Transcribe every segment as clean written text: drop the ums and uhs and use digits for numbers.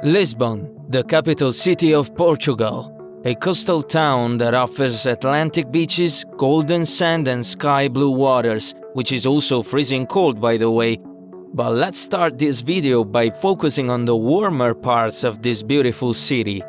Lisbon, the capital city of Portugal, a coastal town that offers Atlantic beaches, golden sand and sky blue waters, which is also freezing cold by the way. But let's start this video by focusing on the warmer parts of this beautiful city.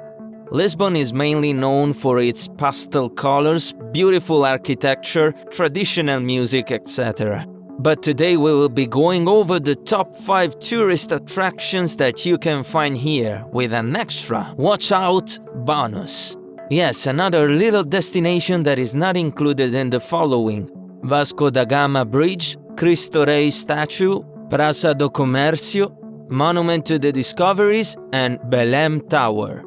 Lisbon is mainly known for its pastel colors, beautiful architecture, traditional music, etc. But today we will be going over the top 5 tourist attractions that you can find here, with an extra watch out bonus. Yes, another little destination that is not included in the following: Vasco da Gama Bridge, Cristo Rei Statue, Praca do Comercio, Monument to the Discoveries, and Belem Tower.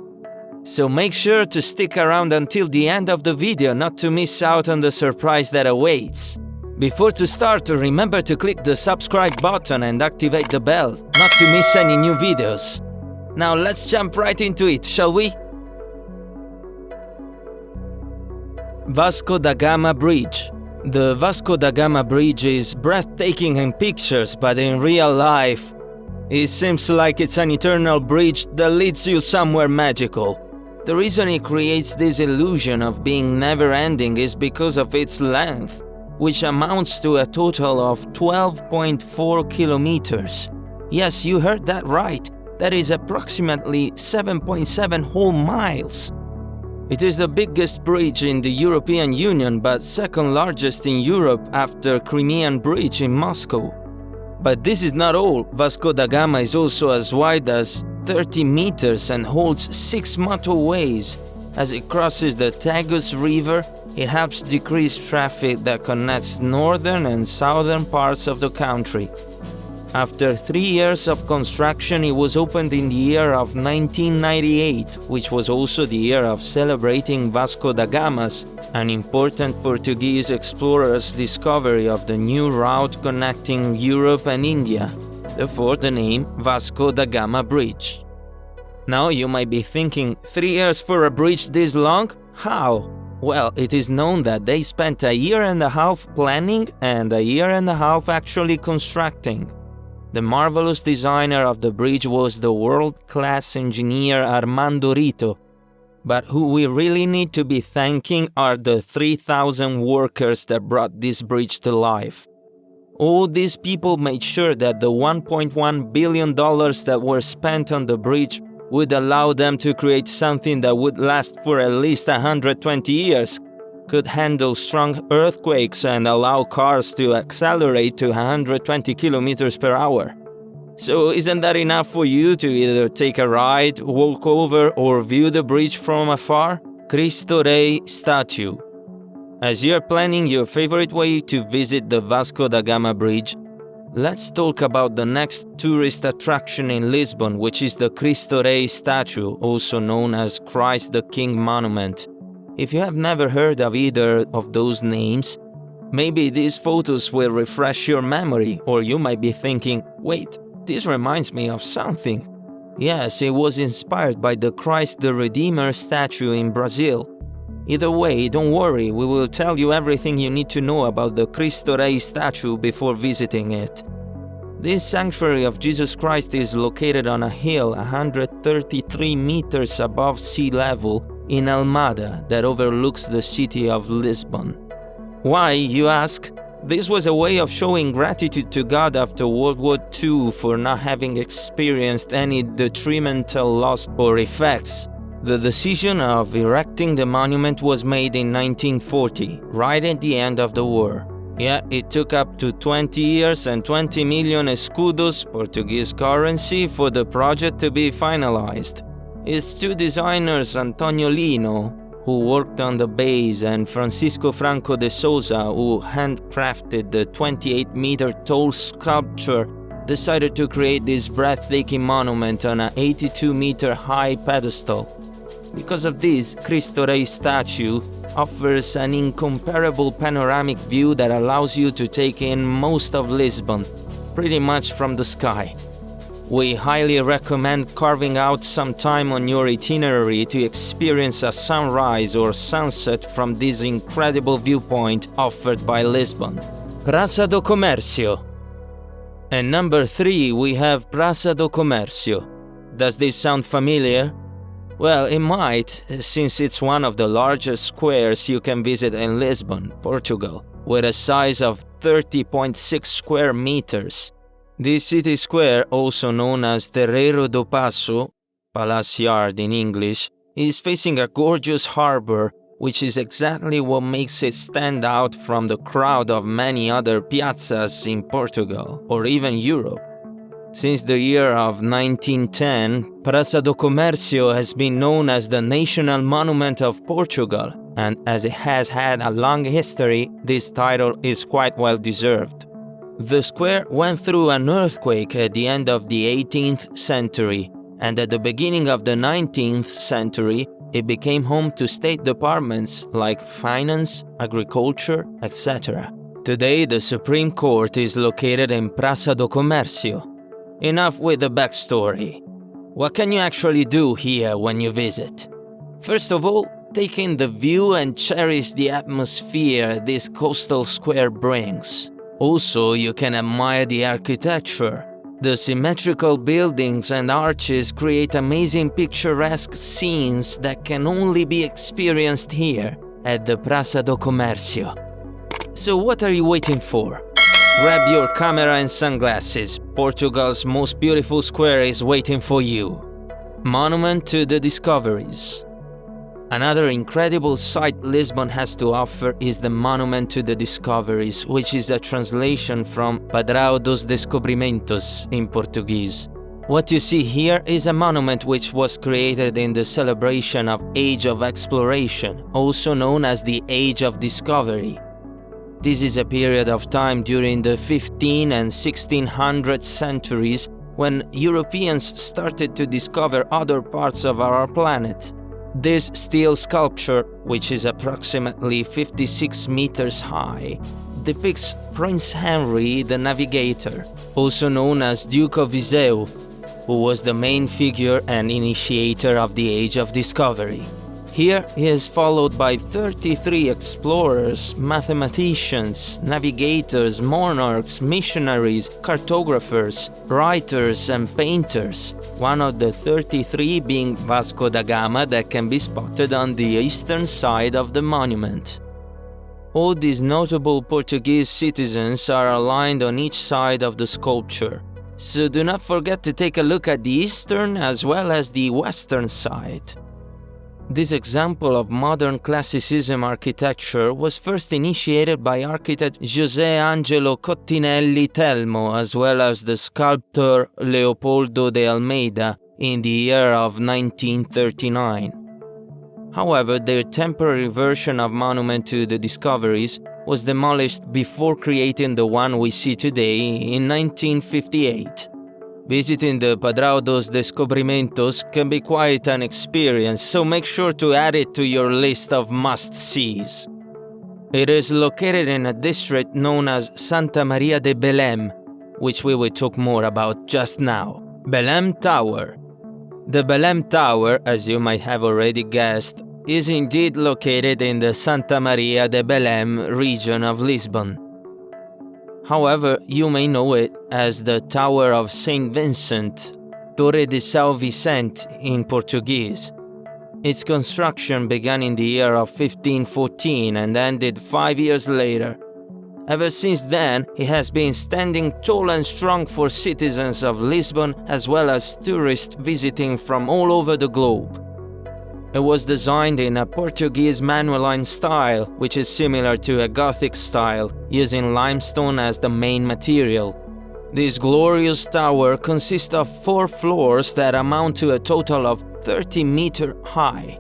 So make sure to stick around until the end of the video not to miss out on the surprise that awaits. Before to start, remember to click the subscribe button and activate the bell, not to miss any new videos. Now let's jump right into it, shall we? Vasco da Gama Bridge. The Vasco da Gama Bridge is breathtaking in pictures, but in real life, it seems like it's an eternal bridge that leads you somewhere magical. The reason it creates this illusion of being never-ending is because of its length, which amounts to a total of 12.4 kilometers. Yes, you heard that right. That is approximately 7.7 whole miles. It is the biggest bridge in the European Union, but second largest in Europe after Crimean Bridge in Moscow. But this is not all. Vasco da Gama is also as wide as 30 meters and holds 6 motorways. As it crosses the Tagus River, it helps decrease traffic that connects northern and southern parts of the country. After 3 years of construction, it was opened in the year of 1998, which was also the year of celebrating Vasco da Gama's, an important Portuguese explorer's discovery of the new route connecting Europe and India, therefore the name Vasco da Gama Bridge. Now you might be thinking, 3 years for a bridge this long? How? Well, it is known that they spent a year and a half planning and a year and a half actually constructing. The marvelous designer of the bridge was the world-class engineer Armando Rito, but who we really need to be thanking are the 3,000 workers that brought this bridge to life. All these people made sure that the $1.1 billion that were spent on the bridge would allow them to create something that would last for at least 120 years, could handle strong earthquakes and allow cars to accelerate to 120 kilometers per hour. So isn't that enough for you to either take a ride, walk over, or view the bridge from afar? Cristo Rei Statue. As you're planning your favorite way to visit the Vasco da Gama Bridge, let's talk about the next tourist attraction in Lisbon, which is the Cristo Rei Statue, also known as Christ the King Monument. If you have never heard of either of those names, maybe these photos will refresh your memory, or you might be thinking, wait, this reminds me of something. Yes, it was inspired by the Christ the Redeemer statue in Brazil. Either way, don't worry, we will tell you everything you need to know about the Cristo Rei statue before visiting it. This sanctuary of Jesus Christ is located on a hill 133 meters above sea level in Almada that overlooks the city of Lisbon. Why, you ask? This was a way of showing gratitude to God after World War II for not having experienced any detrimental loss or effects. The decision of erecting the monument was made in 1940, right at the end of the war. Yeah, it took up to 20 years and 20 million escudos, Portuguese currency, for the project to be finalized. Its two designers, Antonio Lino, who worked on the base, and Francisco Franco de Souza, who handcrafted the 28-meter tall sculpture, decided to create this breathtaking monument on an 82-meter high pedestal. Because of this, Cristo Rei Statue offers an incomparable panoramic view that allows you to take in most of Lisbon, pretty much from the sky. We highly recommend carving out some time on your itinerary to experience a sunrise or sunset from this incredible viewpoint offered by Lisbon. Praca do Comercio. And number 3, we have Praca do Comercio. Does this sound familiar? Well, it might, since it's one of the largest squares you can visit in Lisbon, Portugal, with a size of 30.6 square meters. This city square, also known as Terreiro do Passo, Palace Yard in English, is facing a gorgeous harbor, which is exactly what makes it stand out from the crowd of many other piazzas in Portugal, or even Europe. Since the year of 1910, Praça do Comercio has been known as the National Monument of Portugal, and as it has had a long history, this title is quite well deserved. The square went through an earthquake at the end of the 18th century, and at the beginning of the 19th century, it became home to state departments like finance, agriculture, etc. Today, the Supreme Court is located in Praça do Comercio. Enough with the backstory. What can you actually do here when you visit? First of all, take in the view and cherish the atmosphere this coastal square brings. Also, you can admire the architecture. The symmetrical buildings and arches create amazing picturesque scenes that can only be experienced here at the Praça do Comercio. So what are you waiting for? Grab your camera and sunglasses. Portugal's most beautiful square is waiting for you. Monument to the Discoveries. Another incredible sight Lisbon has to offer is the Monument to the Discoveries, which is a translation from Padrão dos Descobrimentos in Portuguese. What you see here is a monument which was created in the celebration of Age of Exploration, also known as the Age of Discovery. This is a period of time during the 15 and 1600 centuries when Europeans started to discover other parts of our planet. This steel sculpture, which is approximately 56 meters high, depicts Prince Henry the Navigator, also known as Duke of Viseu, who was the main figure and initiator of the Age of Discovery. Here he is followed by 33 explorers, mathematicians, navigators, monarchs, missionaries, cartographers, writers and painters, one of the 33 being Vasco da Gama that can be spotted on the eastern side of the monument. All these notable Portuguese citizens are aligned on each side of the sculpture, so do not forget to take a look at the eastern as well as the western side. This example of modern classicism architecture was first initiated by architect José Angelo Cottinelli Telmo as well as the sculptor Leopoldo de Almeida in the year of 1939. However, their temporary version of Monument to the Discoveries was demolished before creating the one we see today in 1958. Visiting the Padrão dos Descobrimentos can be quite an experience, so make sure to add it to your list of must-sees. It is located in a district known as Santa Maria de Belem, which we will talk more about just now. Belem Tower. The Belem Tower, as you might have already guessed, is indeed located in the Santa Maria de Belem region of Lisbon. However, you may know it as the Tower of St. Vincent, Torre de São Vicente in Portuguese. Its construction began in the year of 1514 and ended 5 years later. Ever since then, it has been standing tall and strong for citizens of Lisbon as well as tourists visiting from all over the globe. It was designed in a Portuguese manueline style, which is similar to a Gothic style, using limestone as the main material. This glorious tower consists of 4 floors that amount to a total of 30 meters high.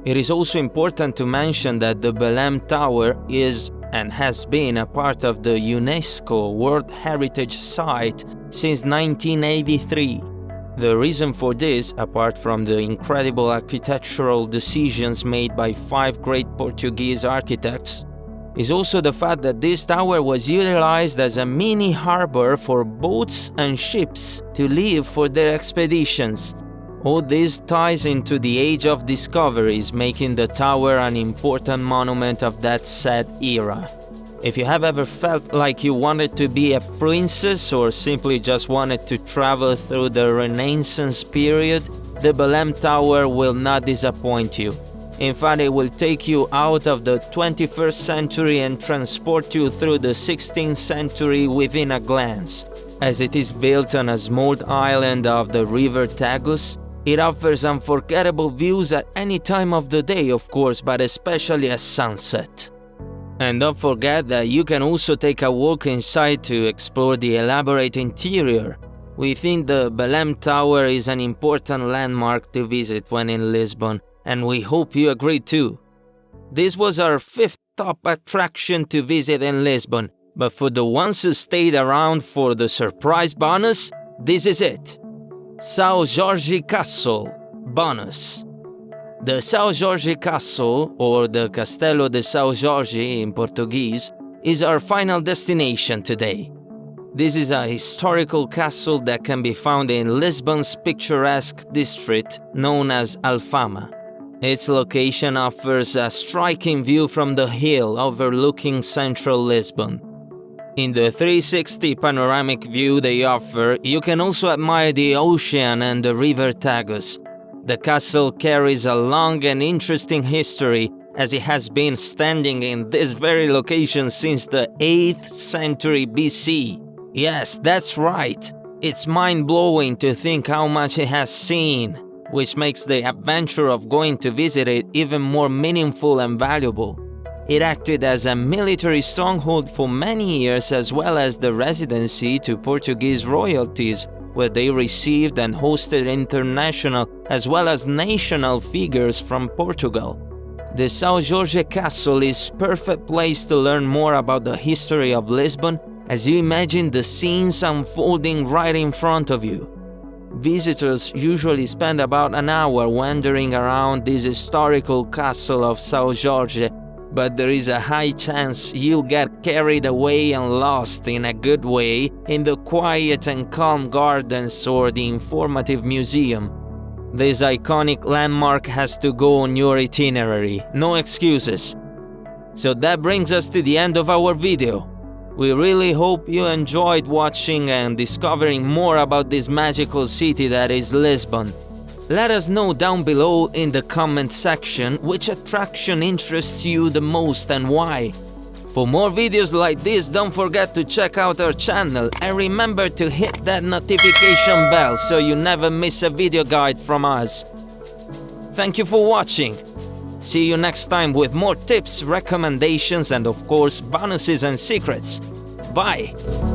It is also important to mention that the Belem Tower is and has been a part of the UNESCO World Heritage Site since 1983. The reason for this, apart from the incredible architectural decisions made by 5 great Portuguese architects, is also the fact that this tower was utilized as a mini harbor for boats and ships to leave for their expeditions. All this ties into the Age of Discoveries, making the tower an important monument of that said era. If you have ever felt like you wanted to be a princess or simply just wanted to travel through the Renaissance period, the Belem Tower will not disappoint you. In fact, it will take you out of the 21st century and transport you through the 16th century within a glance. As it is built on a small island of the river Tagus, it offers unforgettable views at any time of the day, of course, but especially at sunset. And don't forget that you can also take a walk inside to explore the elaborate interior. We think the Belem Tower is an important landmark to visit when in Lisbon, and we hope you agree too. This was our 5th top attraction to visit in Lisbon, but for the ones who stayed around for the surprise bonus, this is it. São Jorge Castle bonus. The São Jorge Castle, or the Castelo de São Jorge in Portuguese, is our final destination today. This is a historical castle that can be found in Lisbon's picturesque district known as Alfama. Its location offers a striking view from the hill overlooking central Lisbon. In the 360 panoramic view they offer, you can also admire the ocean and the river Tagus. The castle carries a long and interesting history, as it has been standing in this very location since the 8th century BC. Yes, that's right. It's mind-blowing to think how much it has seen, which makes the adventure of going to visit it even more meaningful and valuable. It acted as a military stronghold for many years, as well as the residency to Portuguese royalties, where they received and hosted international as well as national figures from Portugal. The São Jorge Castle is a perfect place to learn more about the history of Lisbon as you imagine the scenes unfolding right in front of you. Visitors usually spend about an hour wandering around this historical castle of São Jorge, but there is a high chance you'll get carried away and lost in a good way in the quiet and calm gardens or the informative museum. This iconic landmark has to go on your itinerary, no excuses. So that brings us to the end of our video. We really hope you enjoyed watching and discovering more about this magical city that is Lisbon. Let us know down below in the comment section which attraction interests you the most and why. For more videos like this, don't forget to check out our channel and remember to hit that notification bell so you never miss a video guide from us. Thank you for watching. See you next time with more tips, recommendations and of course bonuses and secrets. Bye!